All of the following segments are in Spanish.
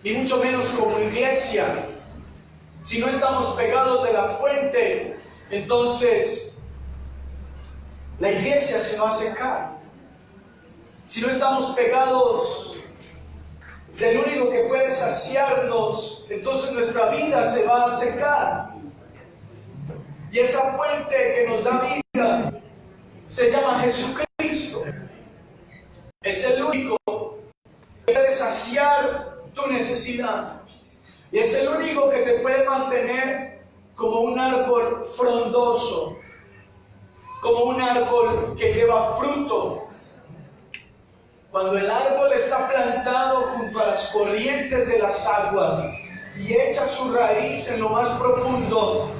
ni mucho menos como iglesia. Si no estamos pegados de la fuente, entonces la iglesia se va a secar. Si no estamos pegados del único que puede saciarnos, entonces nuestra vida se va a secar. Y esa fuente que nos da vida se llama Jesucristo. Es el único que puede saciar tu necesidad. Y es el único que te puede mantener como un árbol frondoso, como un árbol que lleva fruto. Cuando el árbol está plantado junto a las corrientes de las aguas y echa su raíz en lo más profundo,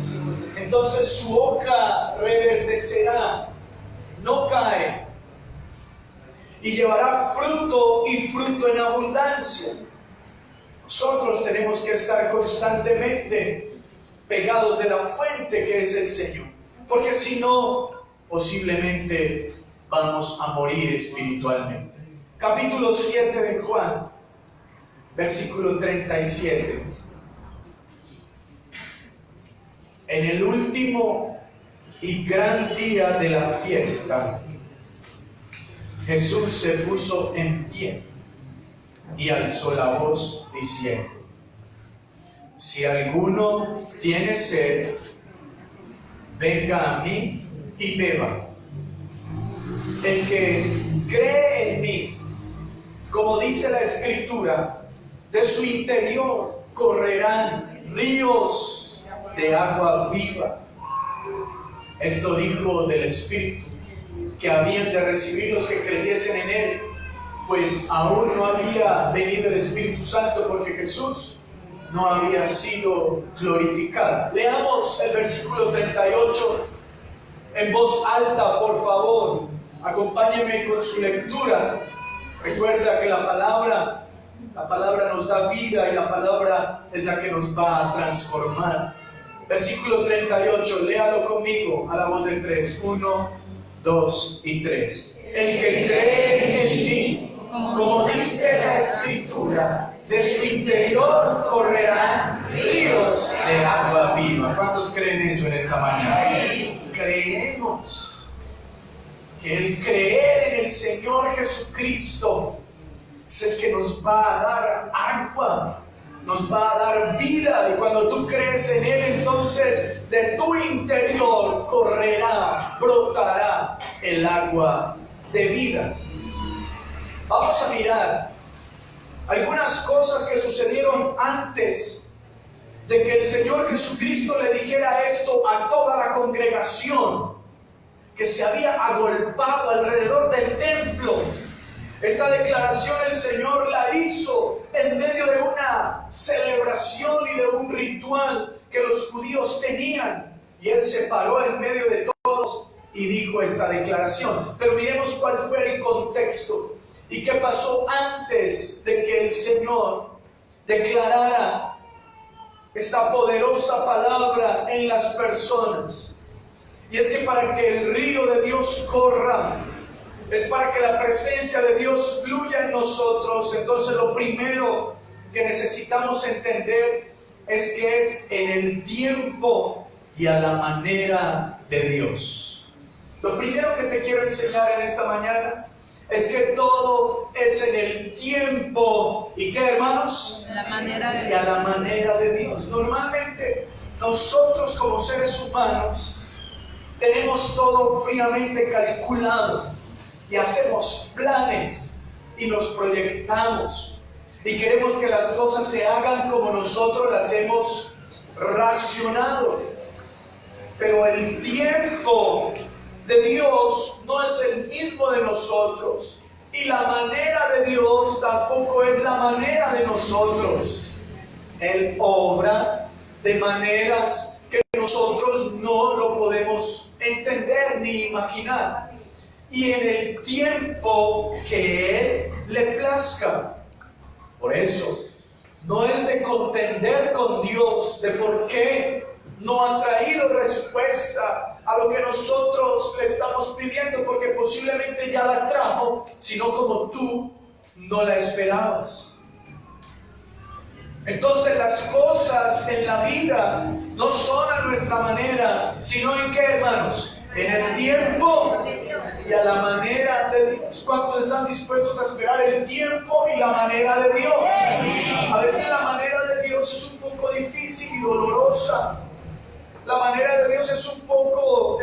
entonces su hoja reverdecerá, no cae, y llevará fruto y fruto en abundancia. Nosotros tenemos que estar constantemente pegados de la fuente que es el Señor, porque si no, posiblemente vamos a morir espiritualmente. Capítulo 7 de Juan, versículo 37. En el último y gran día de la fiesta, Jesús se puso en pie y alzó la voz diciendo: si alguno tiene sed, venga a mí y beba. El que cree en mí, como dice la Escritura, de su interior correrán ríos de agua viva. Esto dijo del Espíritu que habían de recibir los que creyesen en Él, pues aún no había venido el Espíritu Santo, porque Jesús no había sido glorificado. Leamos el versículo 38 en voz alta, por favor. Acompáñeme con su lectura. Recuerda que la palabra nos da vida, y la palabra es la que nos va a transformar. Versículo 38, léalo conmigo a la voz de 3. 1, 2 y 3. El que cree en mí, como dice la Escritura, de su interior correrán ríos de agua viva. ¿Cuántos creen eso en esta mañana? Creemos que el creer en el Señor Jesucristo es el que nos va a dar agua, nos va a dar vida. Y cuando tú crees en Él, entonces de tu interior correrá, brotará el agua de vida. Vamos a mirar algunas cosas que sucedieron antes de que el Señor Jesucristo le dijera esto a toda la congregación que se había agolpado alrededor del templo. Esta declaración el Señor la hizo en medio de una celebración y de un ritual que los judíos tenían, y Él se paró en medio de todos y dijo esta declaración. Pero miremos cuál fue el contexto y qué pasó antes de que el Señor declarara esta poderosa palabra en las personas. Y es que para que el río de Dios corra, es para que la presencia de Dios fluya en nosotros. Entonces lo primero que necesitamos entender es que es en el tiempo y a la manera de Dios. Lo primero que te quiero enseñar en esta mañana es que todo es en el tiempo. ¿Y qué, hermanos? La manera de y a la manera de Dios. Normalmente nosotros como seres humanos tenemos todo fríamente calculado y hacemos planes y nos proyectamos y queremos que las cosas se hagan como nosotros las hemos racionado. Pero el tiempo de Dios no es el mismo de nosotros, y la manera de Dios tampoco es la manera de nosotros. Él obra de maneras que nosotros no lo podemos entender ni imaginar, y en el tiempo que Él le plazca. Por eso no es de contender con Dios de por qué no ha traído respuesta a lo que nosotros le estamos pidiendo, porque posiblemente ya la trajo, sino como tú no la esperabas. Entonces las cosas en la vida no son a nuestra manera, sino en qué, hermanos, en el tiempo y a la manera de Dios. ¿Cuántos están dispuestos a esperar el tiempo y la manera de Dios? A veces la manera de Dios es un poco difícil y dolorosa. La manera de Dios es un poco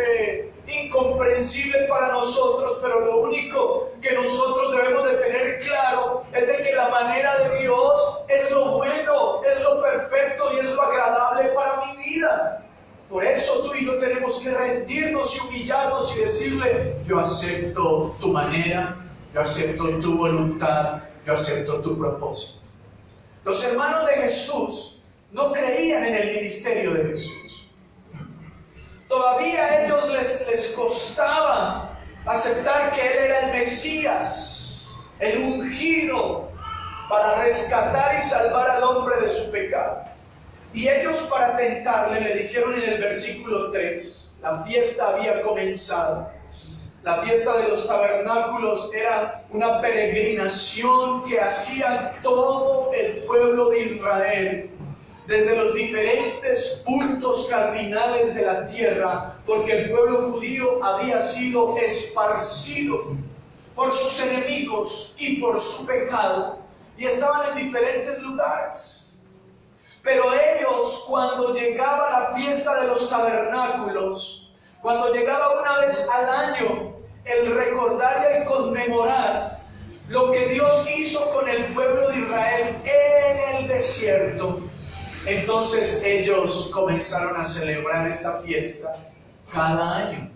incomprensible para nosotros, pero lo único que nosotros debemos de tener claro es de que la manera de Dios es lo bueno, es lo perfecto y es lo agradable para mi vida. Por eso tú y yo tenemos que rendirnos y humillarnos y decirle: yo acepto tu manera, yo acepto tu voluntad, yo acepto tu propósito. Los hermanos de Jesús no creían en el ministerio de Jesús. Todavía a ellos les costaba aceptar que Él era el Mesías, el ungido para rescatar y salvar al hombre de su pecado. Y ellos, para tentarle, le dijeron en el versículo 3, la fiesta había comenzado. La fiesta de los tabernáculos era una peregrinación que hacía todo el pueblo de Israel, desde los diferentes puntos cardinales de la tierra, porque el pueblo judío había sido esparcido por sus enemigos y por su pecado, y estaban en diferentes lugares. Pero ellos, cuando llegaba la fiesta de los tabernáculos, cuando llegaba una vez al año, el recordar y el conmemorar lo que Dios hizo con el pueblo de Israel en el desierto, entonces ellos comenzaron a celebrar esta fiesta cada año.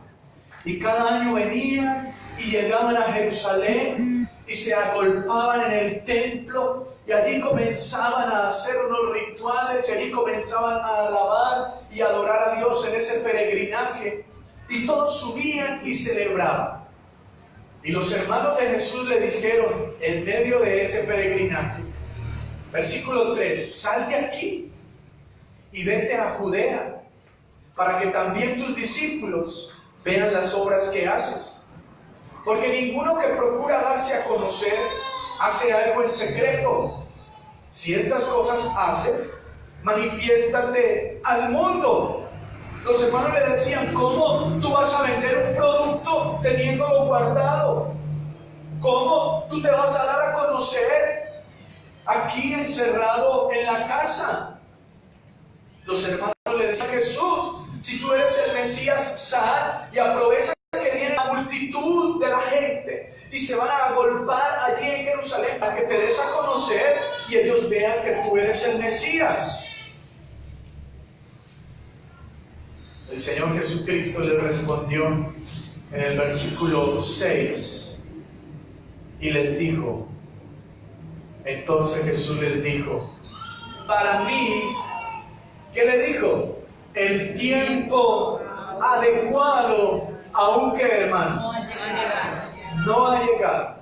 Y cada año venían y llegaban a Jerusalén y se agolpaban en el templo, y allí comenzaban a hacer unos rituales, y allí comenzaban a alabar y adorar a Dios en ese peregrinaje, y todos subían y celebraban. Y los hermanos de Jesús le dijeron en medio de ese peregrinaje, versículo 3, sal de aquí y vete a Judea, para que también tus discípulos vean las obras que haces. Porque ninguno que procura darse a conocer hace algo en secreto. Si estas cosas haces, manifiéstate al mundo. Los hermanos le decían: ¿cómo tú vas a vender un producto teniéndolo guardado? ¿Cómo tú te vas a dar a conocer aquí encerrado en la casa? Los hermanos le decían a Jesús: si tú eres el Mesías, sal y aprovecha que viene la multitud de la gente y se van a agolpar allí en Jerusalén para que te des a conocer y ellos vean que tú eres el Mesías. El Señor Jesucristo les respondió en el versículo 6 y les dijo, entonces Jesús les dijo, para mí, ¿qué le dijo? El tiempo adecuado, aunque, hermanos, no ha llegado.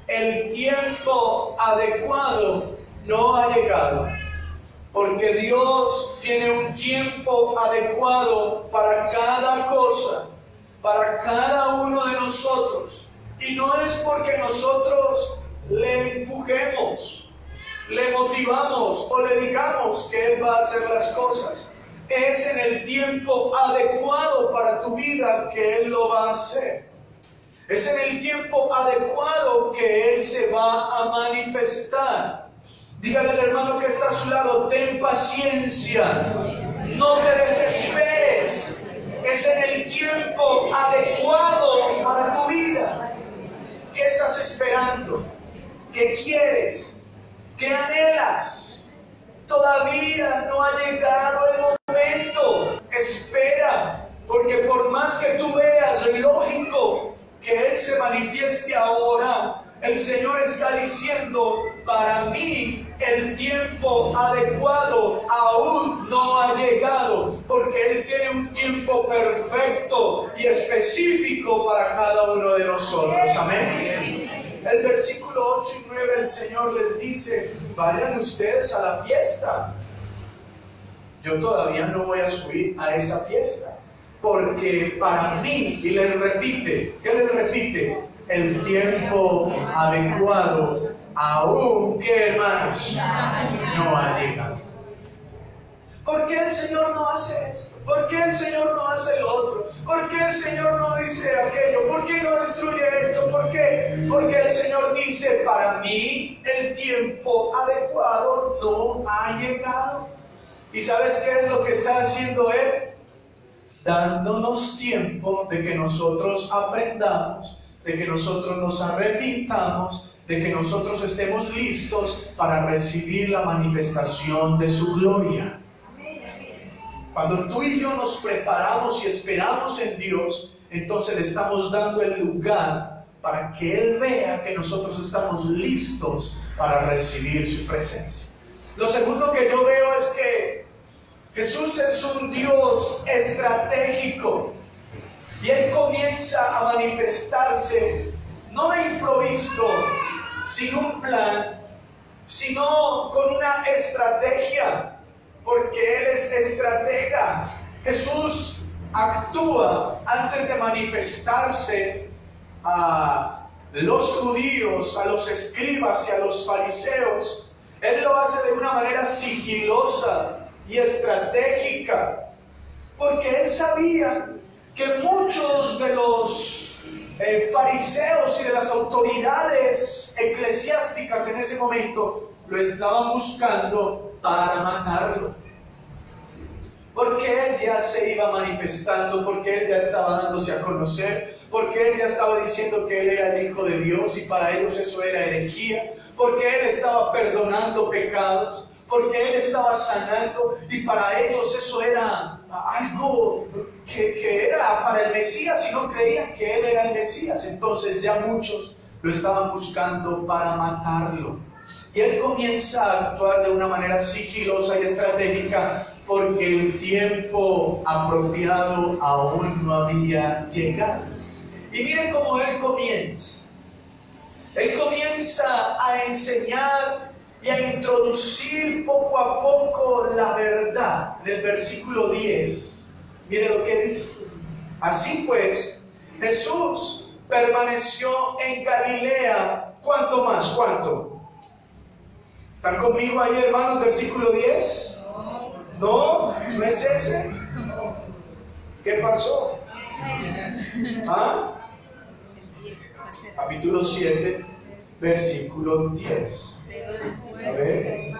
El tiempo adecuado no ha llegado. Porque Dios tiene un tiempo adecuado para cada cosa, para cada uno de nosotros. Y no es porque nosotros le empujemos, le motivamos o le digamos que Él va a hacer las cosas. Es en el tiempo adecuado para tu vida que Él lo va a hacer. Es en el tiempo adecuado que Él se va a manifestar. Dígale al hermano que está a su lado, ten paciencia, no te desesperes. Es en el tiempo adecuado para tu vida. ¿Qué estás esperando? ¿Qué quieres? ¿Qué anhelas? Todavía no ha llegado el momento. Espera, porque por más que tú veas lógico que Él se manifieste ahora, el Señor está diciendo, para mí el tiempo adecuado aún no ha llegado, porque Él tiene un tiempo perfecto y específico para cada uno de nosotros. Amén. El versículo 8 y 9, el Señor les dice, vayan ustedes a la fiesta. Yo todavía no voy a subir a esa fiesta, porque para mí, y les repite, ¿qué les repite? El tiempo adecuado aún que, hermanos, no ha llegado. ¿Por qué el Señor no hace esto? ¿Por qué el Señor no hace lo otro? ¿Por qué el Señor no dice aquello? ¿Por qué no destruye esto? ¿Por qué? Porque el Señor dice, para mí el tiempo adecuado no ha llegado. ¿Y sabes qué es lo que está haciendo Él? Dándonos tiempo de que nosotros aprendamos, de que nosotros nos arrepintamos, de que nosotros estemos listos para recibir la manifestación de su gloria. Cuando tú y yo nos preparamos y esperamos en Dios, entonces le estamos dando el lugar para que Él vea que nosotros estamos listos para recibir su presencia. Lo segundo que yo veo es que Jesús es un Dios estratégico y Él comienza a manifestarse no de improviso, sin un plan, sino con una estrategia. Porque Él es estratega. Jesús actúa antes de manifestarse a los judíos, a los escribas y a los fariseos. Él lo hace de una manera sigilosa y estratégica, porque Él sabía que muchos de los fariseos y de las autoridades eclesiásticas en ese momento lo estaban buscando para matarlo, porque Él ya se iba manifestando, porque Él ya estaba dándose a conocer, porque Él ya estaba diciendo que Él era el Hijo de Dios y para ellos eso era herejía, porque Él estaba perdonando pecados, porque Él estaba sanando y para ellos eso era algo que era para el Mesías y no creían que Él era el Mesías. Entonces ya muchos lo estaban buscando para matarlo. Y Él comienza a actuar de una manera sigilosa y estratégica porque el tiempo apropiado aún no había llegado. Y miren cómo Él comienza. Él comienza a enseñar y a introducir poco a poco la verdad. En el versículo 10, miren lo que dice. Así pues, Jesús permaneció en Galilea. ¿Cuánto más? ¿Cuánto? ¿Están conmigo ahí, hermanos? Versículo 10. ¿No? ¿No es ese? ¿Qué pasó? ¿Ah? Capítulo 7, versículo 10. A ver.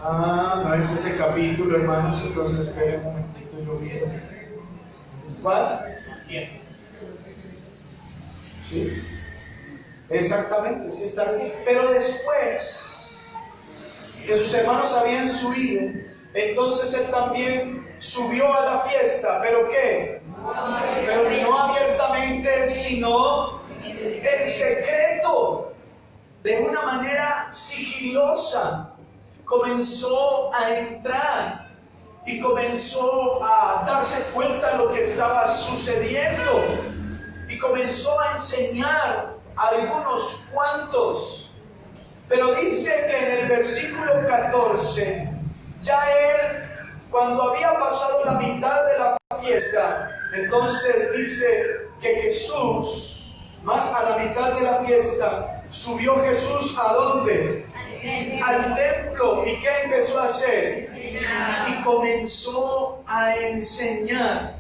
No es ese capítulo, hermanos. Entonces, esperen un momentito y lo viendo. ¿Cuál? 7. ¿Sí? Exactamente, sí está bien. Pero después que sus hermanos habían subido, entonces Él también subió a la fiesta. ¿Pero qué? Pero no abiertamente, sino en secreto, de una manera sigilosa. Comenzó a entrar y comenzó a darse cuenta de lo que estaba sucediendo y comenzó a enseñar a algunos cuantos. Pero dice que en el versículo 14, ya Él, cuando había pasado la mitad de la fiesta, entonces dice que Jesús, más a la mitad de la fiesta, subió Jesús ¿a dónde? Al templo. ¿Y qué empezó a hacer? Y comenzó a enseñar.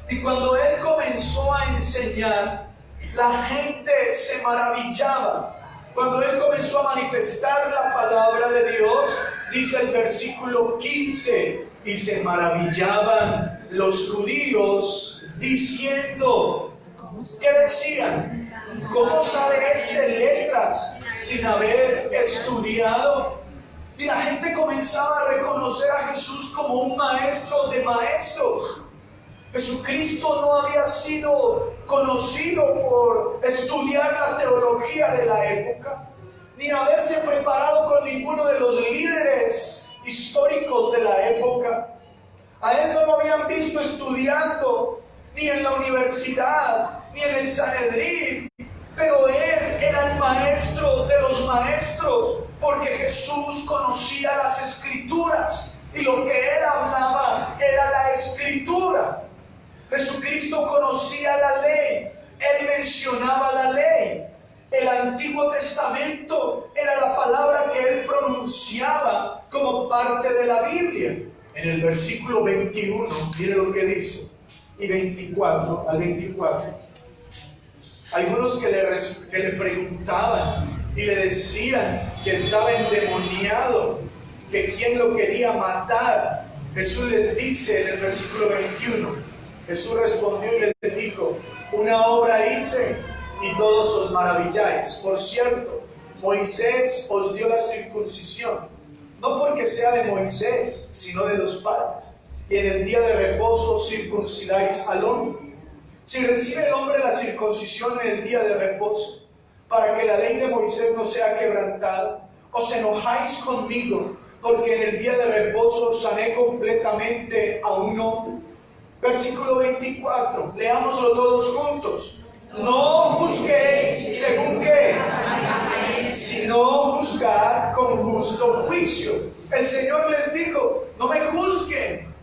Y cuando Él comenzó a enseñar, la gente se maravillaba. Cuando Él comenzó a manifestar la palabra de Dios, dice el versículo 15, y se maravillaban los judíos diciendo, ¿qué decían? ¿Cómo sabe este letras sin haber estudiado? Y la gente comenzaba a reconocer a Jesús como un maestro de maestros. Jesucristo no había sido conocido por estudiar la teología de la época, ni haberse preparado con ninguno de los líderes históricos de la época. A Él no lo habían visto estudiando ni en la universidad, ni en el Sanedrín, pero Él era el maestro de los maestros, porque Jesús conocía las Escrituras, y lo que Él hablaba era la Escritura. Jesucristo conocía la ley, él mencionaba la ley. El Antiguo Testamento era la palabra que él pronunciaba como parte de la Biblia. En el versículo 21, mire lo que dice, y 24 al 24. Algunos que le preguntaban y le decían que estaba endemoniado, que quién lo quería matar. Jesús les dice en el versículo 21, Jesús respondió y les dijo: una obra hice y todos os maravilláis. Por cierto, Moisés os dio la circuncisión, no porque sea de Moisés, sino de los padres. Y en el día de reposo circuncidáis al hombre. Si recibe el hombre la circuncisión en el día de reposo, para que la ley de Moisés no sea quebrantada, os enojáis conmigo, porque en el día de reposo sané completamente a un hombre. Versículo 24, leámoslo todos juntos. No juzguéis según qué, sino juzgad con justo juicio. El Señor les dijo: no me juzguen,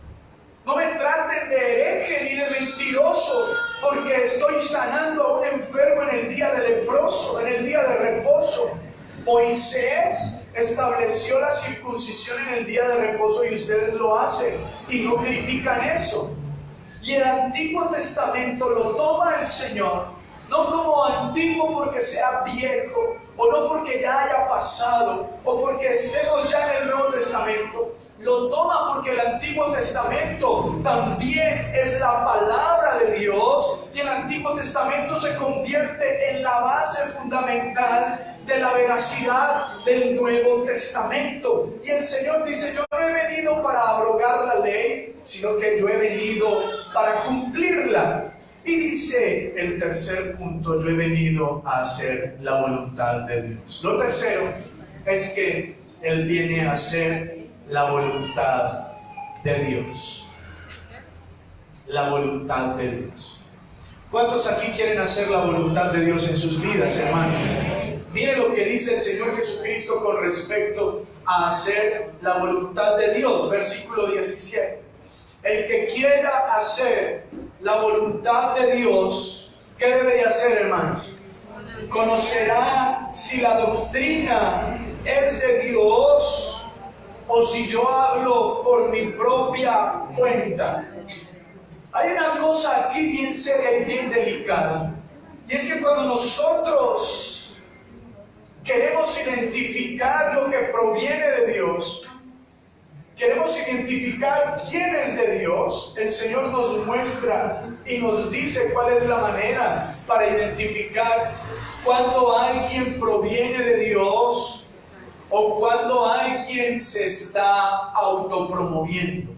no me traten de hereje ni de mentiroso, porque estoy sanando a un enfermo en el día de leproso, en el día de reposo. Moisés estableció la circuncisión en el día de reposo y ustedes lo hacen y no critican eso. Y el Antiguo Testamento lo toma el Señor, no como antiguo porque sea viejo, o no porque ya haya pasado, o porque estemos ya en el Nuevo Testamento. Lo toma porque el Antiguo Testamento también es la palabra de Dios, y el Antiguo Testamento se convierte en la base fundamental de la veracidad del Nuevo Testamento. Y el Señor dice: yo no he venido para abrogar la ley, sino que yo he venido para cumplirla. Y dice el tercer punto: yo he venido a hacer la voluntad de Dios. Lo tercero es que Él viene a hacer la voluntad de Dios. La voluntad de Dios. ¿Cuántos aquí quieren hacer la voluntad de Dios en sus vidas, hermanos? Mire lo que dice el Señor Jesucristo con respecto a hacer la voluntad de Dios. Versículo 17. El que quiera hacer la voluntad de Dios, ¿qué debe de hacer, hermanos? Conocerá si la doctrina es de Dios o si yo hablo por mi propia cuenta. Hay una cosa aquí bien seria y bien delicada, y es que cuando nosotros queremos identificar lo que proviene de Dios, queremos identificar quién es de Dios, el Señor nos muestra y nos dice cuál es la manera para identificar cuando alguien proviene de Dios o cuando alguien se está autopromoviendo.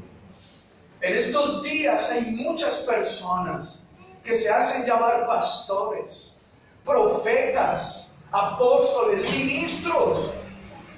En estos días hay muchas personas que se hacen llamar pastores, profetas, apóstoles, ministros,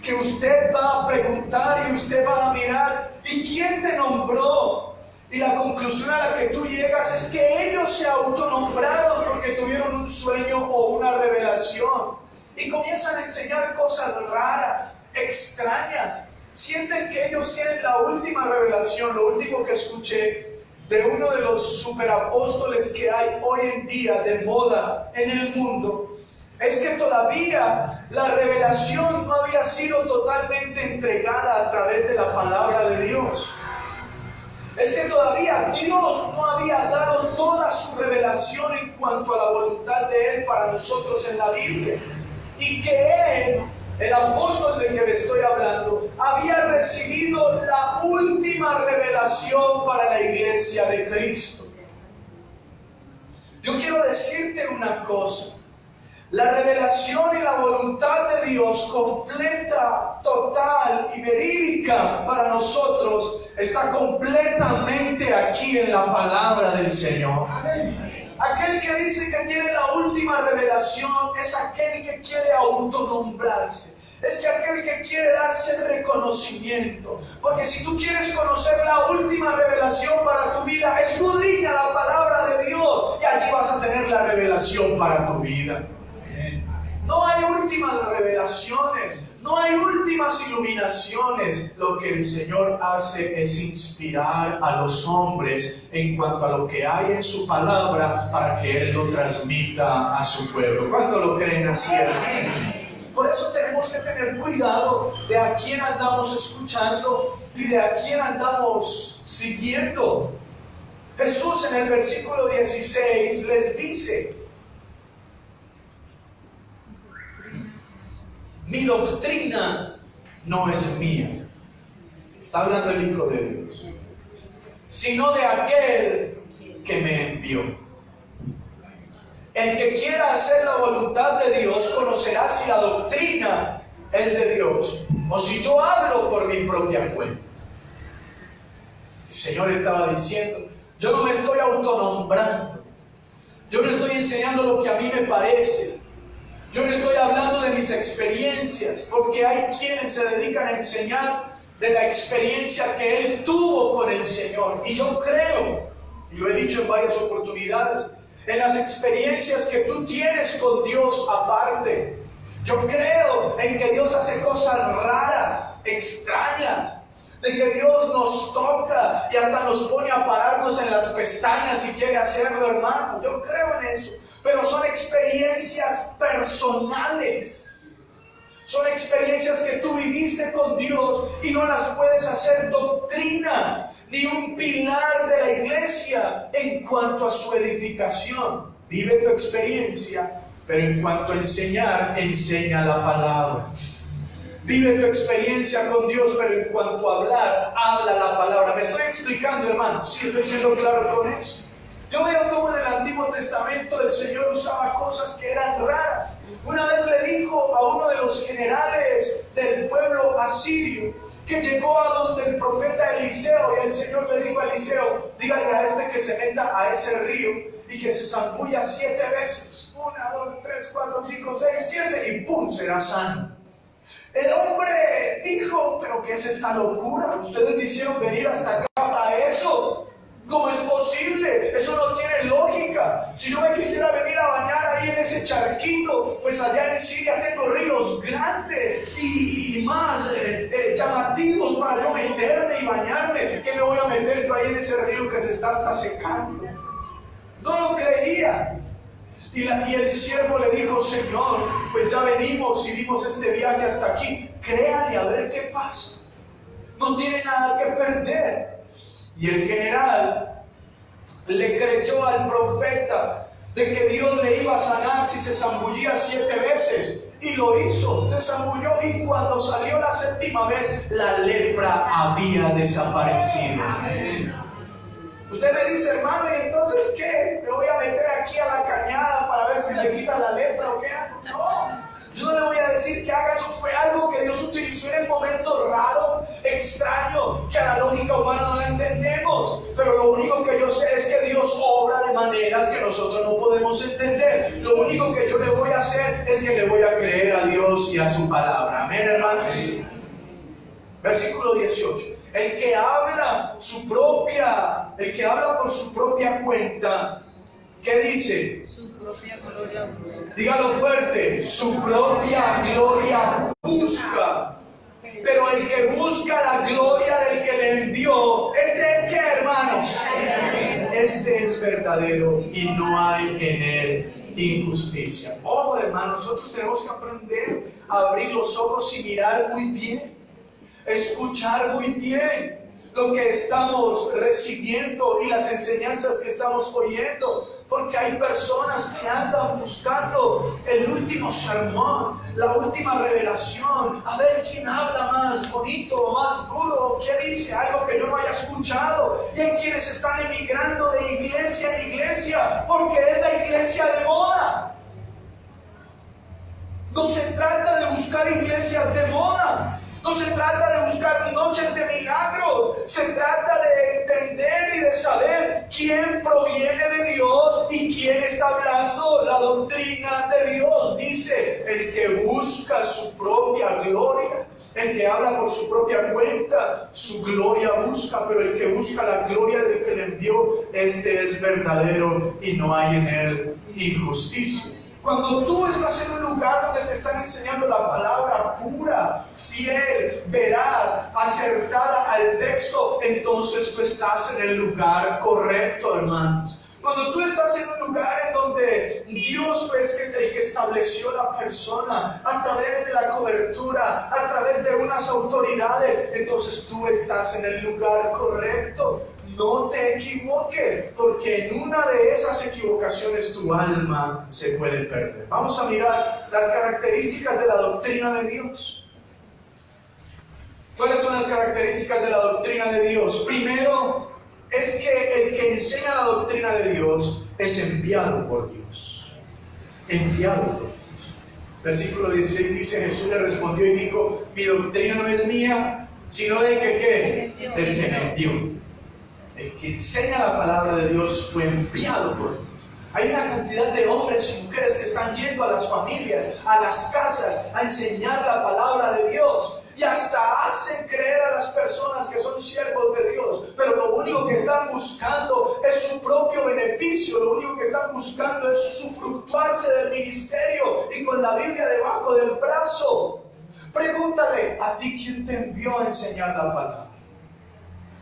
que usted va a preguntar y usted va a mirar: ¿y quién te nombró? Y la conclusión a la que tú llegas es que ellos se autonombraron porque tuvieron un sueño o una revelación. Y comienzan a enseñar cosas raras, extrañas. Sienten que ellos tienen la última revelación. Lo último que escuché de uno de los superapóstoles que hay hoy en día de moda en el mundo es que todavía la revelación no había sido totalmente entregada a través de la palabra de Dios. Es que todavía Dios no había dado toda su revelación en cuanto a la voluntad de Él para nosotros en la Biblia. Y que Él, el apóstol del que le estoy hablando, había recibido la última revelación para la iglesia de Cristo. Yo quiero decirte una cosa. La revelación y la voluntad de Dios completa, total y verídica para nosotros está completamente aquí en la palabra del Señor. Aquel que dice que tiene la última revelación es aquel que quiere autonombrarse. Es que aquel que quiere darse reconocimiento. Porque si tú quieres conocer la última revelación para tu vida, escudriña la palabra de Dios y allí vas a tener la revelación para tu vida. No hay última últimas revelaciones, no hay últimas iluminaciones. Lo que el Señor hace es inspirar a los hombres en cuanto a lo que hay en su palabra para que Él lo transmita a su pueblo. ¿Cuánto lo creen así? Por eso tenemos que tener cuidado de a quién andamos escuchando y de a quién andamos siguiendo. Jesús en el versículo 16 les dice: mi doctrina no es mía. Está hablando el Hijo de Dios, sino de aquel que me envió. El que quiera hacer la voluntad de Dios conocerá si la doctrina es de Dios o si yo hablo por mi propia cuenta. El Señor estaba diciendo: yo no me estoy autonombrando, yo no estoy enseñando lo que a mí me parece, yo no estoy hablando de mis experiencias, porque hay quienes se dedican a enseñar de la experiencia que Él tuvo con el Señor. Y yo creo, y lo he dicho en varias oportunidades, en las experiencias que tú tienes con Dios aparte. Yo creo en que Dios hace cosas raras, extrañas, de que Dios nos toca y hasta nos pone a pararnos en las pestañas si quiere hacerlo, hermano. Yo creo en eso, pero son experiencias personales. Son experiencias que tú viviste con Dios y no las puedes hacer doctrina ni un pilar de la iglesia en cuanto a su edificación. Vive tu experiencia, pero en cuanto a enseñar, enseña la palabra. Vive tu experiencia con Dios, pero en cuanto a hablar, habla la palabra. ¿Me estoy explicando, hermano? Sí, estoy siendo claro con eso. Yo veo cómo en el Antiguo Testamento el Señor usaba cosas que eran raras. Una vez le dijo a uno de los generales del pueblo asirio que llegó a donde el profeta Eliseo, y el Señor le dijo a Eliseo: dígale a este que se meta a ese río y que se zambulla 7 veces. 1, 2, 3, 4, 5, 6, 7 y ¡pum! Será sano. El hombre dijo: ¿pero qué es esta locura? Ustedes me hicieron venir hasta acá para eso. ¿Cómo es posible? Eso no tiene lógica. Si yo me quisiera venir a bañar ahí en ese charquito, pues allá en Siria tengo ríos grandes y más llamativos para yo meterme y bañarme. ¿Qué me voy a meter yo ahí en ese río que se está hasta secando? No lo creía. Y el siervo le dijo: Señor, pues ya venimos y dimos este viaje hasta aquí. Créale a ver qué pasa. No tiene nada que perder. Y el general le creyó al profeta de que Dios le iba a sanar si se zambullía 7 veces. Y lo hizo, se zambulló, y cuando salió la 7ª vez, la lepra había desaparecido. Usted me dice: hermano, ¿y entonces qué? ¿Me voy a meter aquí a la cañada para ver si me quita la lepra o qué hago? No, yo no le voy a decir que haga eso. Fue algo que Dios utilizó en el momento raro, extraño, que a la lógica humana no la entendemos. Pero lo único que yo sé es que Dios obra de maneras que nosotros no podemos entender. Lo único que yo le voy a hacer es que le voy a creer a Dios y a su palabra. Amén, hermanos. Versículo 18. El que habla por su propia cuenta, ¿qué dice? Su propia gloria busca. Dígalo fuerte: su propia gloria busca. Pero el que busca la gloria del que le envió, ¿este es qué, hermanos? Este es verdadero y no hay en él injusticia. Ojo, hermanos, nosotros tenemos que aprender a abrir los ojos y mirar muy bien, escuchar muy bien lo que estamos recibiendo y las enseñanzas que estamos oyendo, porque hay personas que andan buscando el último sermón, la última revelación, a ver quién habla más bonito, más duro, qué dice, algo que yo no haya escuchado. Y hay quienes están emigrando de iglesia en iglesia porque es la iglesia de moda. No se trata de buscar iglesias de moda. No se trata de buscar noches de milagros. Se trata de entender y de saber quién proviene de Dios y quién está hablando la doctrina de Dios. Dice: el que busca su propia gloria, el que habla por su propia cuenta, su gloria busca. Pero el que busca la gloria del que le envió, este es verdadero y no hay en él injusticia. Cuando tú estás en un lugar donde te están enseñando la palabra pura, fiel, veraz, acertada al texto, entonces tú estás en el lugar correcto, hermanos. Cuando tú estás en un lugar en donde Dios es el que estableció la persona a través de la cobertura, a través de unas autoridades, entonces tú estás en el lugar correcto. No te equivoques, porque en una de esas equivocaciones tu alma se puede perder. Vamos a mirar las características de la doctrina de Dios. ¿Cuáles son las características de la doctrina de Dios? Primero, es que el que enseña la doctrina de Dios es enviado por Dios. Enviado por Dios. Versículo 16 dice: Jesús le respondió y dijo: mi doctrina no es mía, sino del que ¿qué? Del que me envió. El que enseña la palabra de Dios fue enviado por Dios. Hay una cantidad de hombres y mujeres que están yendo a las familias, a las casas, a enseñar la palabra de Dios. Y hasta hacen creer a las personas que son siervos de Dios. Pero lo único que están buscando es su propio beneficio. Lo único que están buscando es usufructuarse del ministerio y con la Biblia debajo del brazo. Pregúntale: ¿a ti quién te envió a enseñar la palabra?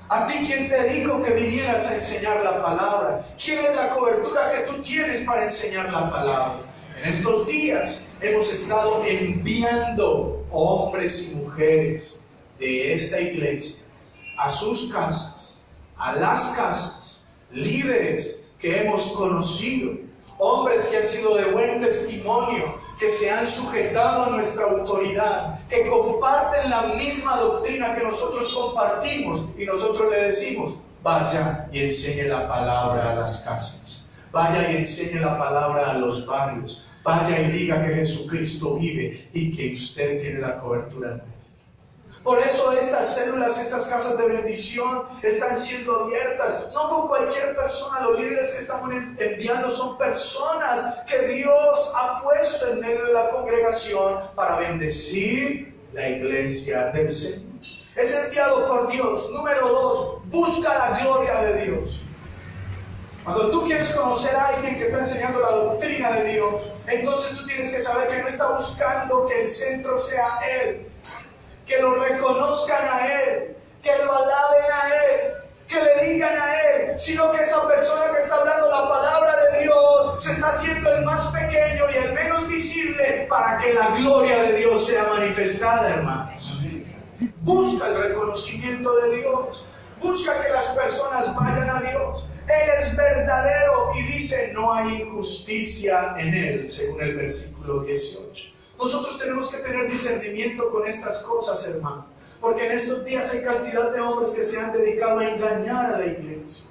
¿A ti quién te dijo que vinieras a enseñar la palabra? ¿Quién es la cobertura que tú tienes para enseñar la palabra? En estos días hemos estado enviando hombres y mujeres de esta iglesia a sus casas, a las casas, líderes que hemos conocido, hombres que han sido de buen testimonio, que se han sujetado a nuestra autoridad, que comparten la misma doctrina que nosotros compartimos, y nosotros le decimos: vaya y enseñe la palabra a las casas, vaya y enseñe la palabra a los barrios, vaya y diga que Jesucristo vive y que usted tiene la cobertura nuestra. Por eso estas células, estas casas de bendición están siendo abiertas, no con cualquier persona. Los líderes que estamos enviando son personas que Dios ha puesto en medio de la congregación para bendecir la iglesia del Señor. Es enviado por Dios. Número 2, busca la gloria de Dios. Cuando tú quieres conocer a alguien que está enseñando la doctrina de Dios, entonces tú tienes que saber que no está buscando que el centro sea Él, que lo reconozcan a Él, que lo alaben a Él, que le digan a Él, sino que esa persona que está hablando la palabra de Dios se está haciendo el más pequeño y el menos visible para que la gloria de Dios sea manifestada, hermanos. Busca el reconocimiento de Dios, busca que las personas vayan a Dios. Él es verdadero y dice: no hay injusticia en Él, según el versículo 18. Nosotros tenemos que tener discernimiento con estas cosas, hermano, porque en estos días hay cantidad de hombres que se han dedicado a engañar a la iglesia,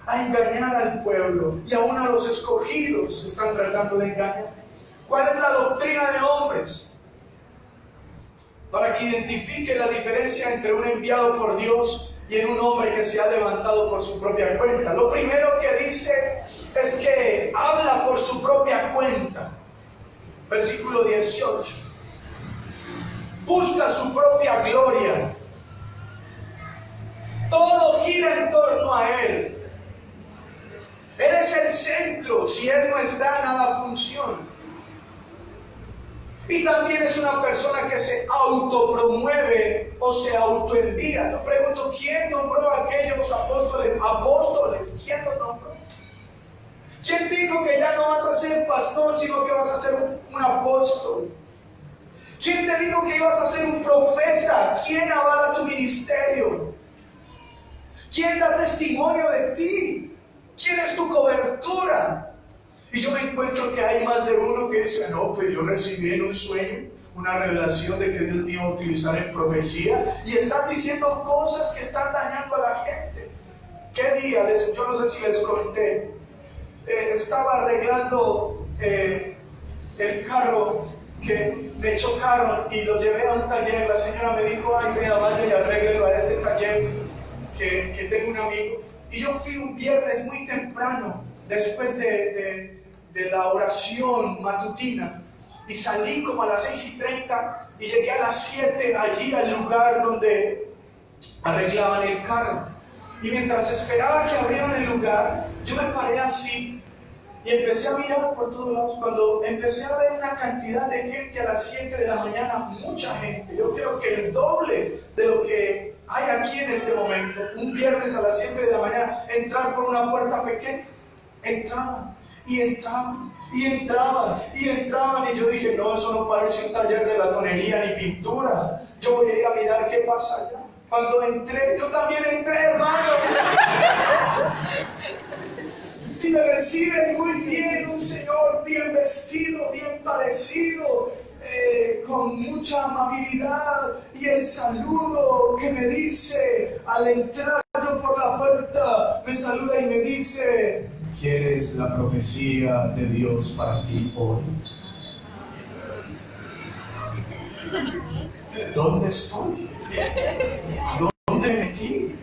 a engañar al pueblo, y aún a los escogidos están tratando de engañar. ¿Cuál es la doctrina de hombres? Para que identifique la diferencia entre un enviado por Dios y en un hombre que se ha levantado por su propia cuenta. Lo primero que dice es que habla por su propia cuenta. Versículo 18. Busca su propia gloria. Todo gira en torno a Él. Él es el centro. Si Él no está, nada funciona. Y también es una persona que se autopromueve o se autoenvía. Yo pregunto: ¿quién nombró a aquellos apóstoles? Apóstoles. ¿Quién los nombró? ¿Quién dijo que ya no vas a ser pastor, sino que vas a ser un apóstol? ¿Quién te dijo que ibas a ser un profeta? ¿Quién avala tu ministerio? ¿Quién da testimonio de ti? ¿Quién es tu cobertura? Y yo me encuentro que hay más de uno que dice: no, pues yo recibí en un sueño una revelación de que Dios me iba a utilizar en profecía, y están diciendo cosas que están dañando a la gente. ¿Qué día? Yo no sé si les conté. Estaba arreglando el carro que me chocaron y lo llevé a un taller. La señora me dijo: ay, vea, vaya y arréglelo a este taller que tengo un amigo. Y yo fui un viernes muy temprano, después de la oración matutina, y salí como a las 6:30 y llegué a las 7 allí al lugar donde arreglaban el carro. Y mientras esperaba que abrieran el lugar, yo me paré así, y Y empecé a mirar por todos lados. Cuando empecé a ver una cantidad de gente a las 7 de la mañana, mucha gente, yo creo que el doble de lo que hay aquí en este momento, un viernes a las 7 de la mañana, entrar por una puerta pequeña, entraban y entraban y entraban y entraban, y yo dije, no, eso no parece un taller de latonería ni pintura, yo voy a ir a mirar qué pasa allá. Cuando entré, yo también entré, hermano, y me reciben muy bien, un señor bien vestido, bien parecido, con mucha amabilidad, y el saludo que me dice al entrar yo por la puerta, me saluda y me dice: ¿quieres la profecía de Dios para ti hoy? ¿Dónde estoy? ¿Dónde me metí?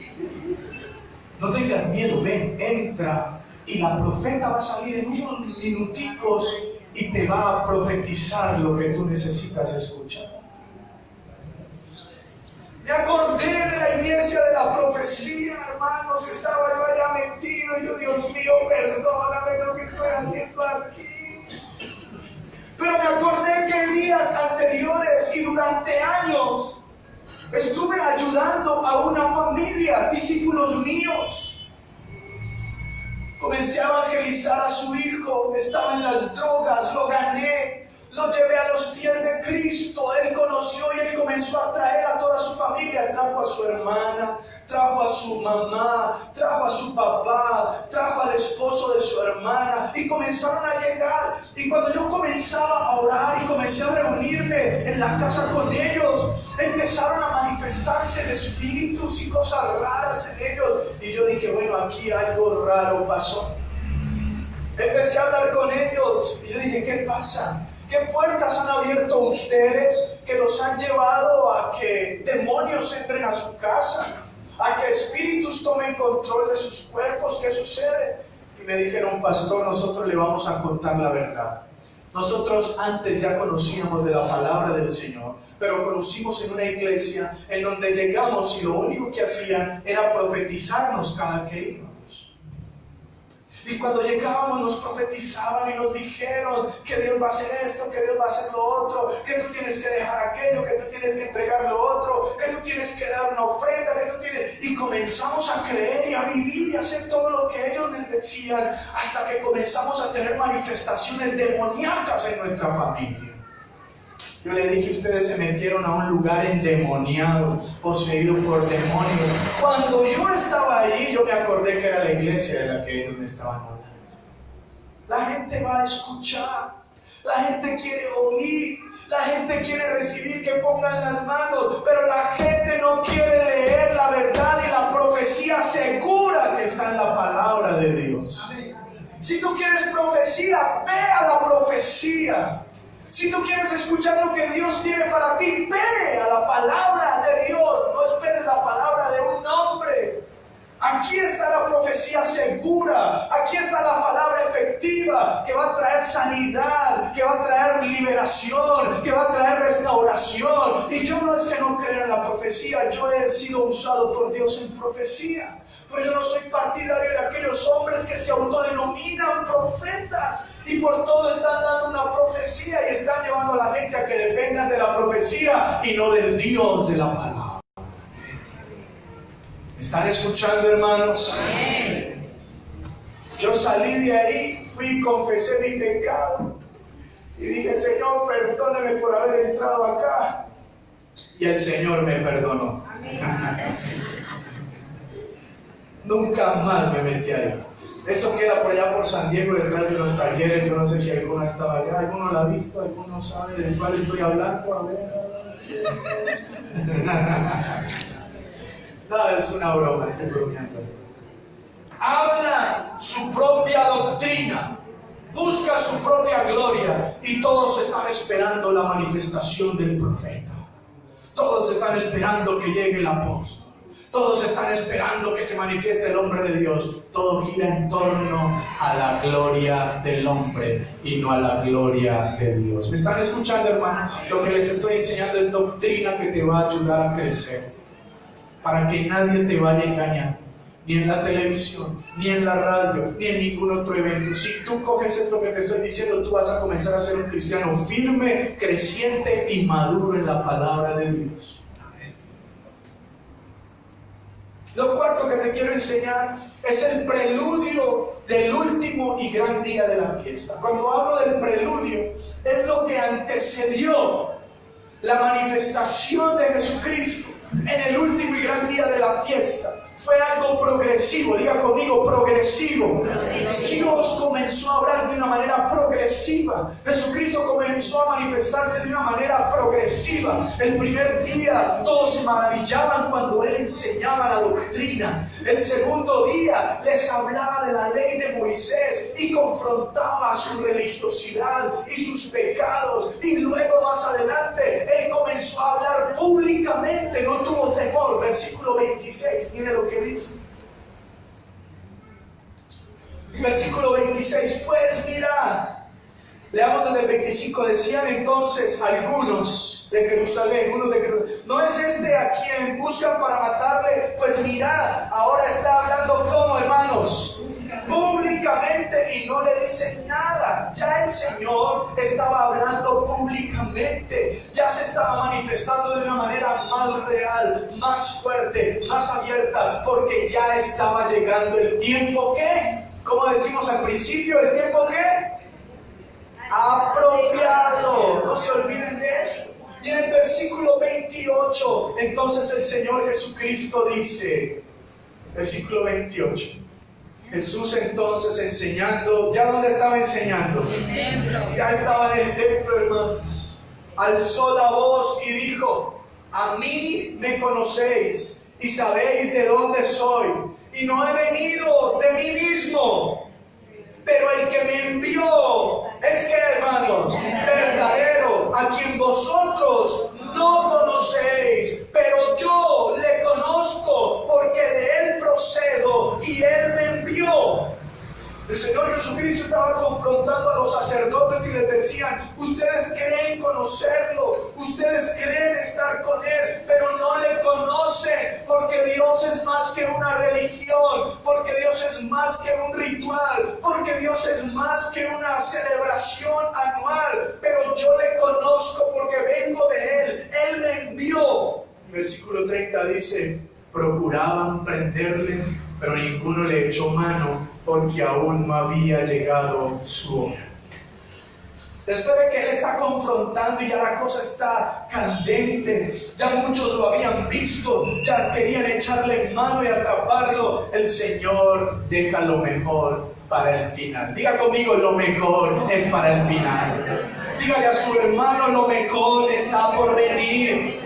No tengas miedo, ven, entra, y la profeta va a salir en unos minuticos y te va a profetizar lo que tú necesitas escuchar. Me acordé de la iglesia de la profecía, hermanos, estaba yo allá metido, y yo, Dios mío, perdóname lo que estoy haciendo aquí. Pero me acordé que días anteriores y durante años estuve ayudando a una familia, discípulos míos. Comencé a evangelizar a su hijo, estaba en las drogas, lo gané, lo llevé a los pies de Cristo. Él conoció y él comenzó a traer a toda su familia. Trajo a su hermana, trajo a su mamá, trajo a su papá, trajo al esposo de su hermana, y comenzaron a llegar. Y cuando yo comenzaba a orar y comencé a reunirme en la casa con ellos, empezaron a manifestarse espíritus y cosas raras en ellos. Y yo dije, bueno, aquí algo raro pasó. Empecé a hablar con ellos y yo dije, ¿qué pasa? ¿Qué puertas han abierto ustedes que los han llevado a que demonios entren a su casa? ¿A que espíritus tomen control de sus cuerpos? ¿Qué sucede? Y me dijeron, pastor, nosotros le vamos a contar la verdad. Nosotros antes ya conocíamos de la palabra del Señor, pero conocimos en una iglesia en donde llegamos y lo único que hacían era profetizarnos cada que íbamos. Y cuando llegábamos nos profetizaban y nos dijeron que Dios va a hacer esto, que Dios va a hacer lo otro, que tú tienes que dejar aquello, que tú tienes que entregar lo otro, que tú tienes que dar una ofrenda, que tú tienes... Y comenzamos a creer y a vivir y a hacer todo lo que ellos les decían, hasta que comenzamos a tener manifestaciones demoníacas en nuestra familia. Yo le dije, ustedes se metieron a un lugar endemoniado, poseído por demonios. Cuando yo estaba ahí, yo me acordé que era la iglesia de la que ellos me estaban hablando. La gente va a escuchar, la gente quiere oír, la gente quiere recibir que pongan las manos, pero la gente no quiere leer la verdad y la profecía segura que está en la palabra de Dios. Si tú quieres profecía, ve a la profecía. Si tú quieres escuchar lo que Dios tiene para ti, ve a la palabra de Dios. No esperes la palabra de un hombre. Aquí está la profecía segura. Aquí está la palabra efectiva que va a traer sanidad, que va a traer liberación, que va a traer restauración. Y yo no es que no crea en la profecía. Yo he sido usado por Dios en profecía. Pero yo no soy partidario de aquellos hombres que se autodenominan profetas y por todo están dando una profecía y están llevando a la gente a que dependan de la profecía y no del Dios de la palabra. ¿Están escuchando, hermanos? Amén. Yo salí de ahí, fui y confesé mi pecado y dije, Señor, perdóname por haber entrado acá. Y el Señor me perdonó. Amén. Nunca más me metí ahí. Eso queda por allá por San Diego, detrás de los talleres. Yo no sé si alguno estaba allá. ¿Alguno lo ha visto? ¿Alguno sabe de cuál estoy hablando? A ver. No, es una broma, estoy bromeando. Habla su propia doctrina, busca su propia gloria, y todos están esperando la manifestación del profeta. Todos están esperando que llegue el apóstol. Todos están esperando que se manifieste el hombre de Dios. Todo gira en torno a la gloria del hombre y no a la gloria de Dios. ¿Me están escuchando, hermano? Lo que les estoy enseñando es doctrina que te va a ayudar a crecer, para que nadie te vaya a engañar, ni en la televisión, ni en la radio, ni en ningún otro evento. Si tú coges esto que te estoy diciendo, tú vas a comenzar a ser un cristiano firme, creciente y maduro en la palabra de Dios. Lo cuarto que te quiero enseñar es el preludio del último y gran día de la fiesta. Cuando hablo del preludio, es lo que antecedió la manifestación de Jesucristo en el último y gran día de la fiesta. Fue algo progresivo, diga conmigo, progresivo. Dios comenzó a hablar de una manera progresiva. Jesucristo comenzó a manifestarse de una manera progresiva. El primer día todos se maravillaban cuando Él enseñaba la doctrina. El segundo día les hablaba de la ley de Moisés y confrontaba su religiosidad y sus pecados. Y luego más adelante Él comenzó a hablar públicamente, no tuvo temor. Versículo 26, mire lo que dice. Versículo 26, pues mirad. Leamos desde el 25. Decían entonces algunos de Jerusalén, ¿no es este a quien buscan para matarle? Pues mirad, ahora está hablando como, hermanos, públicamente, y no le dicen nada. Ya el Señor estaba hablando públicamente, ya se estaba manifestando de una manera más real, más fuerte, más abierta, porque ya estaba llegando el tiempo que, como decimos al principio, el tiempo que apropiado. No se olviden de esto. Y en el versículo 28, entonces el Señor Jesucristo dice, versículo 28, Jesús entonces enseñando, ¿ya dónde estaba enseñando? Ya estaba en el templo, hermanos. Alzó la voz y dijo, a mí me conocéis y sabéis de dónde soy, y no he venido de mí mismo, pero el que me envió es que, hermanos, verdadero, a quien vosotros no conocéis, pero yo le conozco, porque de Él procedo y Él me envió. El Señor Jesucristo estaba confrontando a los sacerdotes y les decían, ustedes creen conocerlo, ustedes creen estar con Él, pero no le conocen, porque Dios es más que una religión, porque Dios es más que un ritual, porque Dios es más que una celebración anual, pero yo le conozco porque vengo de Él, Él me envió. Versículo 30 dice, procuraban prenderle, pero ninguno le echó mano, porque aún no había llegado su hora. Después de que Él está confrontando y ya la cosa está candente, ya muchos lo habían visto, ya querían echarle mano y atraparlo, el Señor deja lo mejor para el final. Diga conmigo, lo mejor es para el final. Dígale a su hermano, lo mejor está por venir.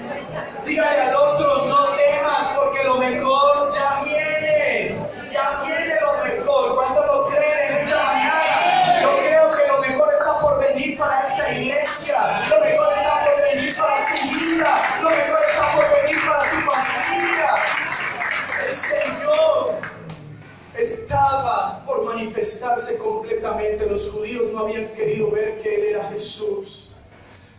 Dígale al otro, no temas, porque lo mejor ya viene. Ya viene lo mejor. ¿Cuántos lo creen en esta mañana? Yo creo que lo mejor está por venir para esta iglesia. Lo mejor está por venir para tu vida. Lo mejor está por venir para tu familia. El Señor estaba por manifestarse completamente. Los judíos no habían querido ver que Él era Jesús,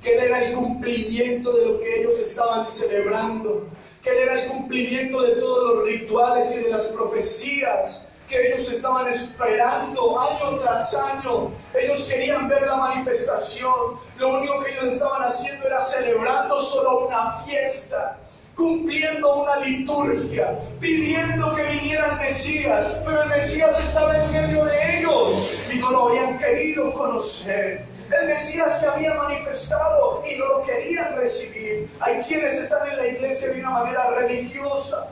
que Él era el cumplimiento de lo que ellos estaban celebrando, que Él era el cumplimiento de todos los rituales y de las profecías que ellos estaban esperando año tras año. Ellos querían ver la manifestación. Lo único que ellos estaban haciendo era celebrando solo una fiesta, cumpliendo una liturgia, pidiendo que viniera el Mesías, pero el Mesías estaba en medio de ellos y no lo habían querido conocer. El Mesías se había manifestado y no lo querían recibir. Hay quienes están en la iglesia de una manera religiosa,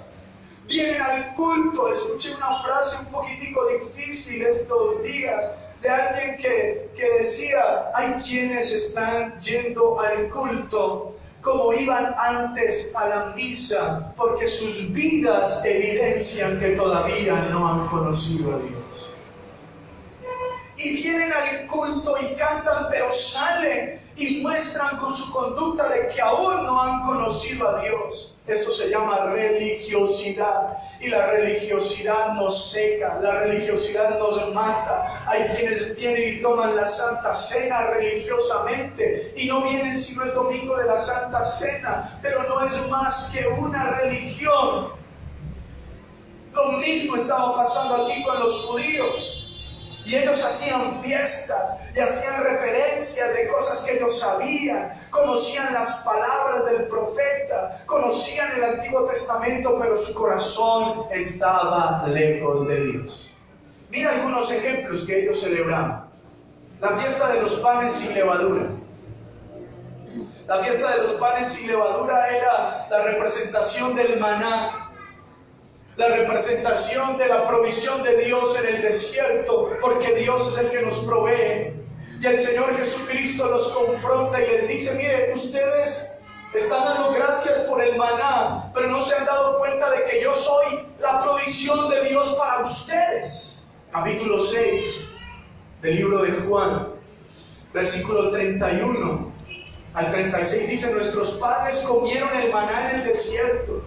vienen al culto. Escuché una frase un poquitico difícil estos días de alguien que decía, hay quienes están yendo al culto como iban antes a la misa, porque sus vidas evidencian que todavía no han conocido a Dios. Y vienen al culto y cantan, pero salen y muestran con su conducta de que aún no han conocido a Dios. Esto se llama religiosidad. Y la religiosidad nos seca, la religiosidad nos mata. Hay quienes vienen y toman la Santa Cena religiosamente y no vienen sino el domingo de la Santa Cena, pero no es más que una religión. Lo mismo estaba pasando aquí con los judíos. Y ellos hacían fiestas y hacían referencias de cosas que ellos sabían. Conocían las palabras del profeta, conocían el Antiguo Testamento, pero su corazón estaba lejos de Dios. Mira algunos ejemplos que ellos celebraban. La fiesta de los panes sin levadura. La fiesta de los panes sin levadura era la representación del maná, la representación de la provisión de Dios en el desierto, porque Dios es el que nos provee. Y el Señor Jesucristo los confronta y les dice: mire, ustedes están dando gracias por el maná, pero no se han dado cuenta de que yo soy la provisión de Dios para ustedes. Capítulo 6 del libro de Juan, versículo 31 al 36, dice: nuestros padres comieron el maná en el desierto,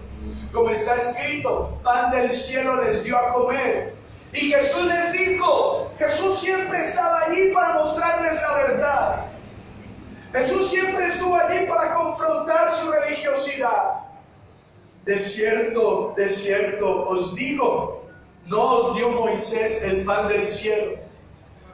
como está escrito, pan del cielo les dio a comer. Y Jesús les dijo, Jesús siempre estaba allí para mostrarles la verdad. Jesús siempre estuvo allí para confrontar su religiosidad. De cierto os digo, no os dio Moisés el pan del cielo,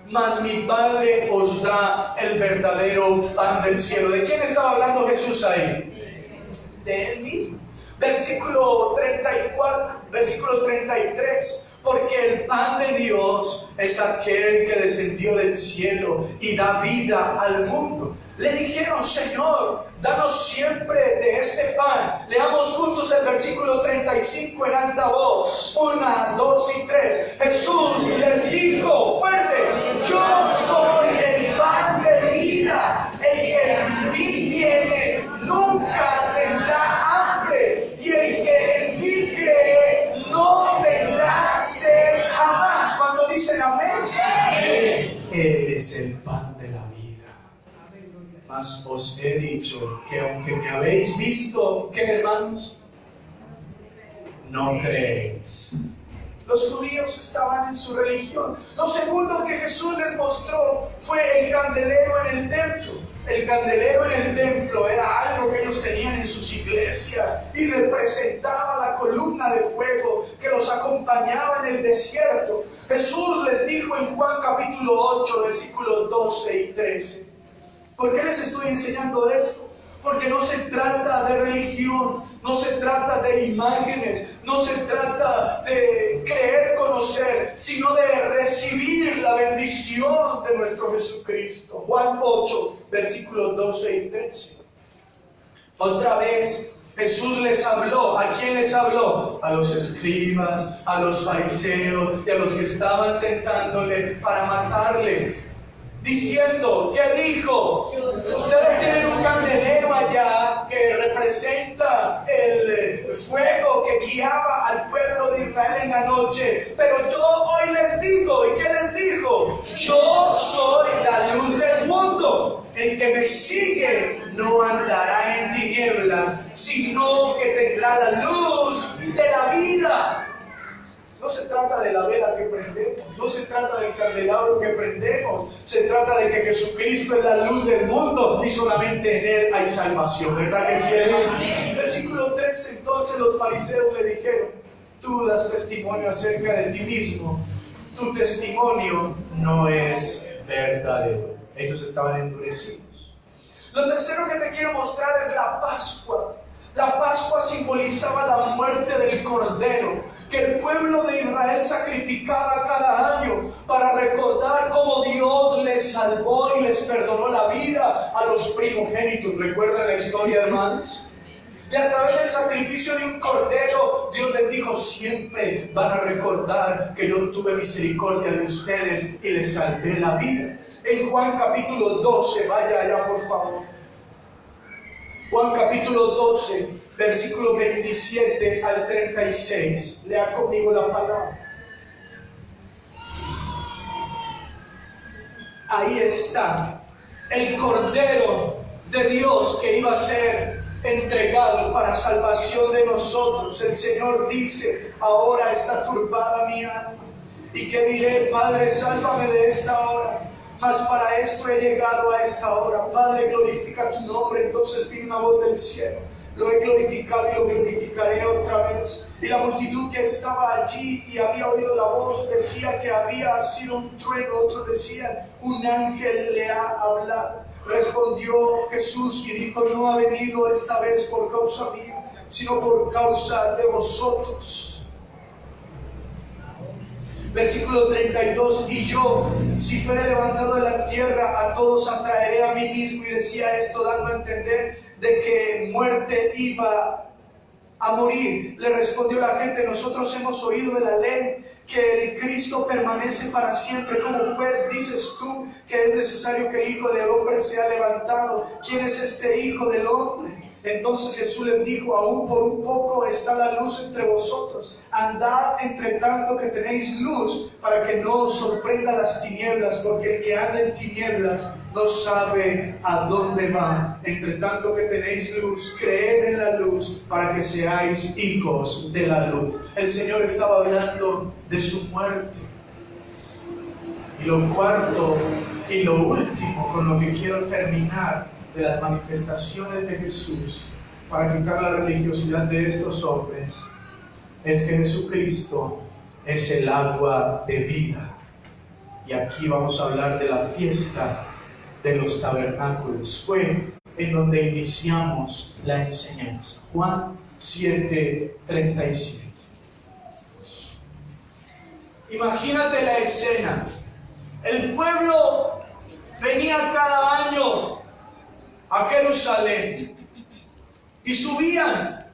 mas mi Padre os da el verdadero pan del cielo. ¿De quién estaba hablando Jesús ahí? De Él mismo. Versículo 34, versículo 33. Porque el pan de Dios es aquel que descendió del cielo y da vida al mundo. Le dijeron: Señor, danos siempre de este pan. Leamos juntos el versículo 35 en alta voz. 1, 2 y 3. Jesús les dijo fuerte: yo soy el pan de vida. El que en mí viene nunca tendrá hambre, y el que en mí cree no tendrá sed jamás. Cuando dicen amén, Él es el pan de la vida. Mas os he dicho que aunque me habéis visto, ¿qué, hermanos? No creéis. Los judíos estaban en su religión. Lo segundo que Jesús les mostró fue el candelero en el templo. El candelero en el templo era algo que ellos tenían en sus iglesias y representaba la columna de fuego que los acompañaba en el desierto. Jesús les dijo en Juan capítulo 8, versículos 12 y 13. ¿Por qué les estoy enseñando esto? Porque no se trata de religión, no se trata de imágenes, no se trata de creer conocer, sino de recibir la bendición de nuestro Jesucristo. Juan 8, versículos 12 y 13. Otra vez Jesús les habló. ¿A quién les habló? A los escribas, a los fariseos y a los que estaban tentándole para matarle. Diciendo, ¿qué dijo? Ustedes tienen un candelero allá que representa el fuego que guiaba al pueblo de Israel en la noche. Pero yo hoy les digo, ¿y qué les dijo? Yo soy la luz del mundo. El que me sigue no andará en tinieblas, sino que tendrá la luz de la vida. No se trata de la vela que prendemos, no se trata del candelabro que prendemos, se trata de que Jesucristo es la luz del mundo y solamente en Él hay salvación, ¿verdad que sí, hermano? Versículo 3, entonces los fariseos le dijeron: tú das testimonio acerca de ti mismo, tu testimonio no es verdadero. Ellos estaban endurecidos. Lo tercero que te quiero mostrar es la Pascua. La Pascua simbolizaba la muerte del Cordero, que el pueblo de Israel sacrificaba cada año para recordar cómo Dios les salvó y les perdonó la vida a los primogénitos. ¿Recuerdan la historia, hermanos? Y a través del sacrificio de un cordero, Dios les dijo: siempre van a recordar que yo tuve misericordia de ustedes y les salvé la vida. En Juan capítulo 12, vaya allá por favor. Juan capítulo 12, versículo 27 al 36. Lea conmigo la palabra. Ahí está el Cordero de Dios que iba a ser entregado para salvación de nosotros. El Señor dice: ahora está turbada mi alma. ¿Y qué diré? Padre, sálvame de esta hora. Mas para esto he llegado a esta hora. Padre, glorifica tu nombre. Entonces vino una voz del cielo: lo he glorificado y lo glorificaré otra vez. Y la multitud que estaba allí y había oído la voz decía que había sido un trueno, otros decían, un ángel le ha hablado. Respondió Jesús y dijo, no ha venido esta vez por causa mía, sino por causa de vosotros. Versículo 32, y yo, si fuere levantado de la tierra, a todos atraeré a mí mismo. Y decía esto dando a entender de que muerte iba a morir. Le respondió la gente, nosotros hemos oído de la ley que el Cristo permanece para siempre. ¿Cómo pues dices tú que es necesario que el Hijo del Hombre sea levantado? ¿Quién es este Hijo del Hombre? Entonces Jesús les dijo, aún por un poco está la luz entre vosotros. Andad entre tanto que tenéis luz, para que no os sorprenda las tinieblas, porque el que anda en tinieblas no sabe a dónde va. Entre tanto que tenéis luz, creed en la luz, para que seáis hijos de la luz. El Señor estaba hablando de su muerte. Y lo cuarto y lo último con lo que quiero terminar de las manifestaciones de Jesús para quitar la religiosidad de estos hombres es que Jesucristo es el agua de vida. Y aquí vamos a hablar de la fiesta de los tabernáculos. Fue en donde iniciamos la enseñanza. Juan 7:37. Imagínate la escena. El pueblo venía cada año a Jerusalén y subían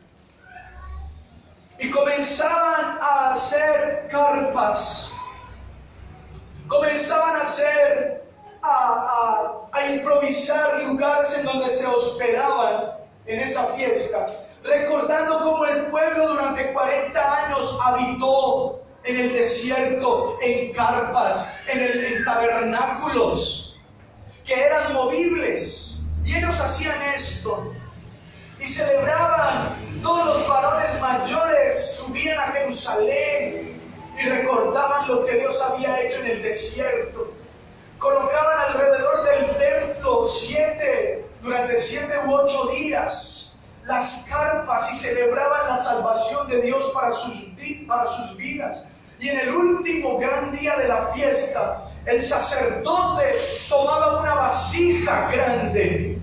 y comenzaban a hacer carpas, comenzaban a improvisar lugares en donde se hospedaban en esa fiesta, recordando cómo el pueblo durante 40 años habitó en el desierto, en carpas, en tabernáculos que eran movibles. Y ellos hacían esto y celebraban. Todos los varones mayores subían a Jerusalén y recordaban lo que Dios había hecho en el desierto. Colocaban alrededor del templo durante 7 u 8 días las carpas y celebraban la salvación de Dios para sus vidas. Y en el último gran día de la fiesta, el sacerdote tomaba una vasija grande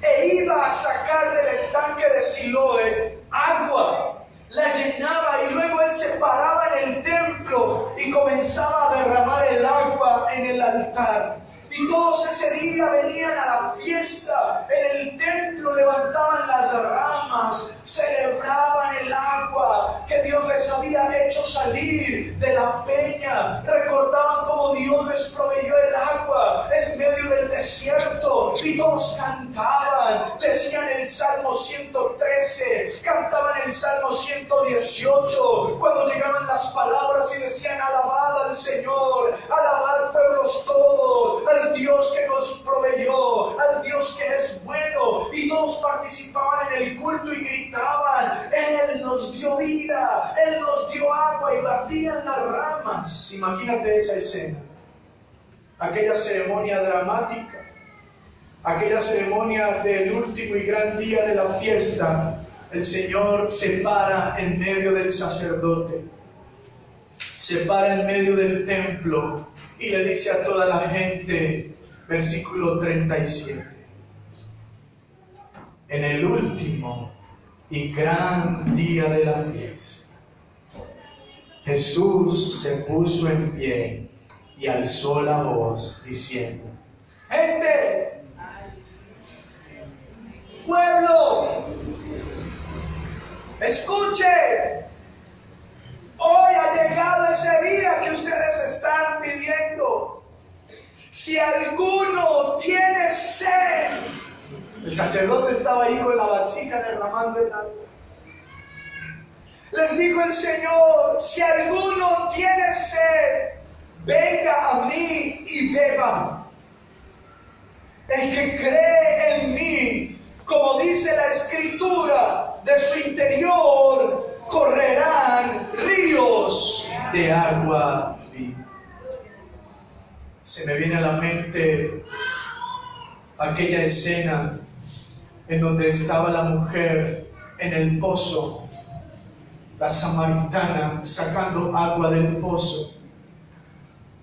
e iba a sacar del estanque de Siloé agua, la llenaba y luego él se paraba en el templo y comenzaba a derramar el agua en el altar. Y todos ese día venían a la fiesta, en el templo levantaban las ramas, celebraban el agua que Dios les había hecho salir de la peña, recordaban cómo Dios les proveyó el agua en medio del desierto y todos cantaban, decían el Salmo 113, cantaban el Salmo 118, cuando llegaban las palabras y decían alabad al Señor, alabad pueblos todos, al Dios que nos proveyó, al Dios que es bueno, y todos participaban en el culto y gritaban, Él nos dio vida, Él nos dio agua, y batían las ramas. Imagínate esa escena, aquella ceremonia dramática, aquella ceremonia del último y gran día de la fiesta. El Señor se para en medio del sacerdote, se para en medio del templo y le dice a toda la gente, versículo 37, en el último y gran día de la fiesta, Jesús se puso en pie y alzó la voz diciendo, gente, pueblo, escuche. Hoy ha llegado ese día que ustedes están pidiendo. Si alguno tiene sed, el sacerdote estaba ahí con la vasija derramando el agua. Les dijo el Señor, si alguno tiene sed, venga a mí y beba. El que cree en mí, como dice la Escritura, de su interior correrán ríos de agua viva. Se me viene a la mente aquella escena en donde estaba la mujer en el pozo, la samaritana sacando agua del pozo.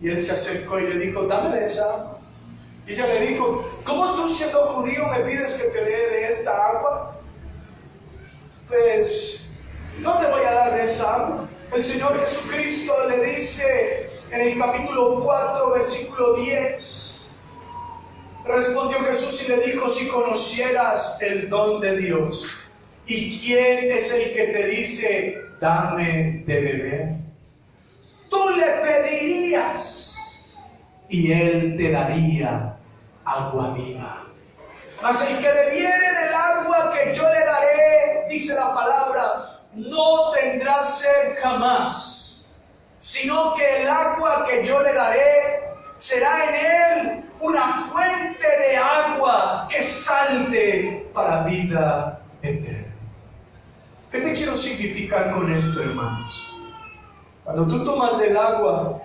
Y él se acercó y le dijo, dame de esa agua. Y ella le dijo, ¿cómo tú siendo judío me pides que te dé de esta agua? Pues no te voy a dar de esa agua. El Señor Jesucristo le dice en el capítulo 4, versículo 10. Respondió Jesús y le dijo, si conocieras el don de Dios, ¿y quién es el que te dice, dame de beber? Tú le pedirías y Él te daría agua viva. Mas el que bebiere del agua que yo le daré, dice la palabra, no tendrá sed jamás, sino que el agua que yo le daré será en él una fuente de agua que salte para vida eterna. ¿Qué te quiero significar con esto, hermanos? Cuando tú tomas del agua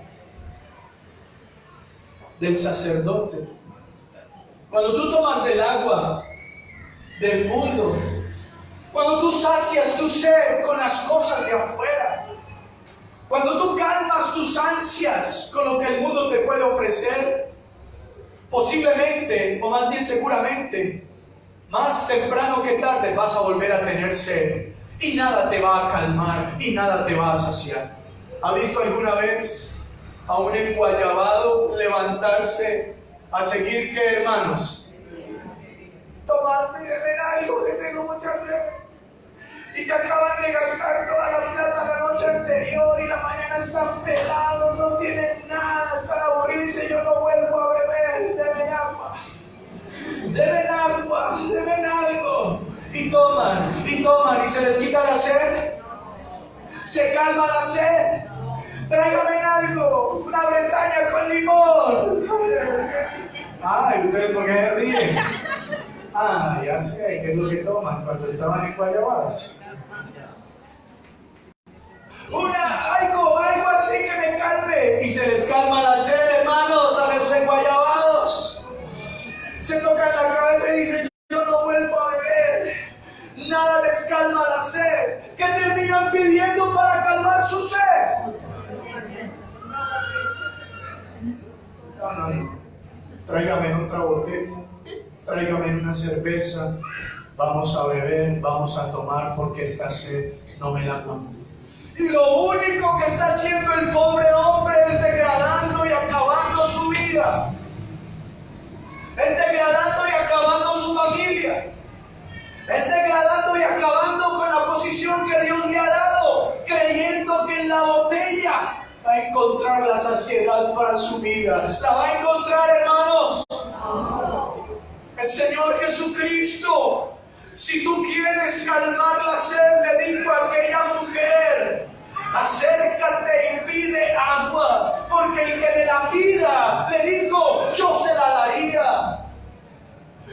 del sacerdote, cuando tú tomas del agua del mundo, cuando tú sacias tu sed con las cosas de afuera, cuando tú calmas tus ansias con lo que el mundo te puede ofrecer, posiblemente, o más bien seguramente, más temprano que tarde vas a volver a tener sed y nada te va a calmar y nada te va a saciar. ¿Ha visto alguna vez a un enguayabado levantarse a seguir qué, hermanos? Tomad y beber algo que tengo mucha sed. Y se acaban de gastar toda la plata la noche anterior y la mañana están pelados, no tienen nada, están aburridos y dicen, yo no vuelvo a beber, deben agua, deben algo. Y toman, y se les quita la sed, se calma la sed. Tráigame algo, una Bretaña con limón. Ay, ¿ustedes por qué se ríen? Ah, ya sé, ¿qué es lo que toman cuando estaban enguayabados? Algo así que me calme. Y se les calma la sed, hermanos, a los enguayabados. Se tocan la cabeza y dicen, yo no vuelvo a beber. Nada les calma la sed. ¿Qué terminan pidiendo para calmar su sed? No. Tráigame otra botella. Tráigame una cerveza, vamos a beber, vamos a tomar porque esta sed no me la aguanto. Y lo único que está haciendo el pobre hombre es degradando y acabando su vida. Es degradando y acabando su familia. Es degradando y acabando con la posición que Dios le ha dado, creyendo que en la botella va a encontrar la saciedad para su vida. ¿La va a encontrar, hermanos? El Señor Jesucristo, si tú quieres calmar la sed, le dijo a aquella mujer, acércate y pide agua, porque el que me la pida, le dijo, yo se la daría.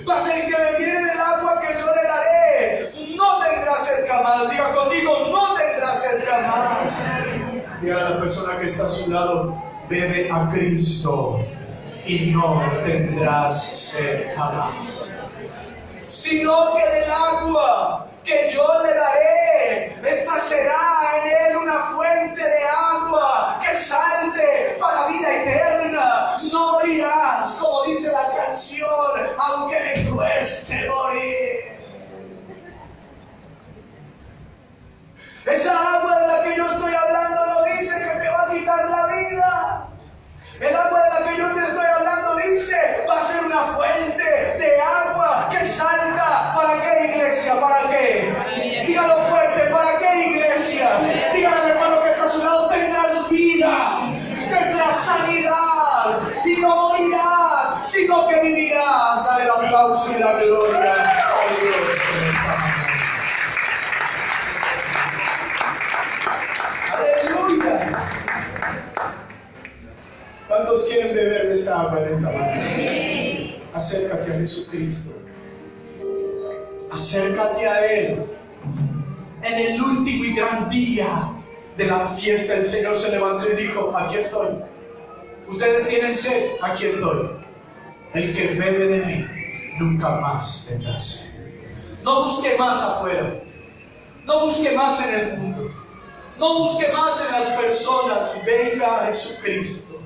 Mas el que bebiere del agua que yo le daré, no tendrá sed jamás. Diga conmigo, no tendrá sed jamás. Diga a la persona que está a su lado, bebe a Cristo y no tendrás sed jamás. Sino que del agua que yo le daré, esta será en él una fuente de agua que salte para vida eterna. No morirás, como dice la canción, aunque me cueste morir. Esa agua de la que yo estoy hablando no dice que te va a quitar la vida. El agua de la que yo te estoy hablando dice, va a ser una fuente de agua que salta. ¿Para qué, iglesia? ¿Para qué? Dígalo fuerte, ¿para qué, iglesia? Dígale al hermano que está a su lado, tendrás vida, tendrás sanidad y no morirás, sino que vivirás. Dale el aplauso y la gloria a Dios. Aleluya. ¿Cuántos quieren beber de esa agua en esta mañana? Acércate a Jesucristo. Acércate a Él. En el último y gran día de la fiesta, el Señor se levantó y dijo, aquí estoy. Ustedes tienen sed, aquí estoy. El que bebe de mí, nunca más tendrá sed. No busque más afuera. No busque más en el mundo. No busque más en las personas. Venga a Jesucristo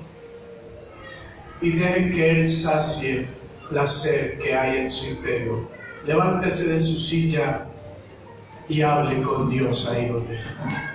y deje que Él sacie la sed que hay en su interior. Levántese de su silla y hable con Dios ahí donde está.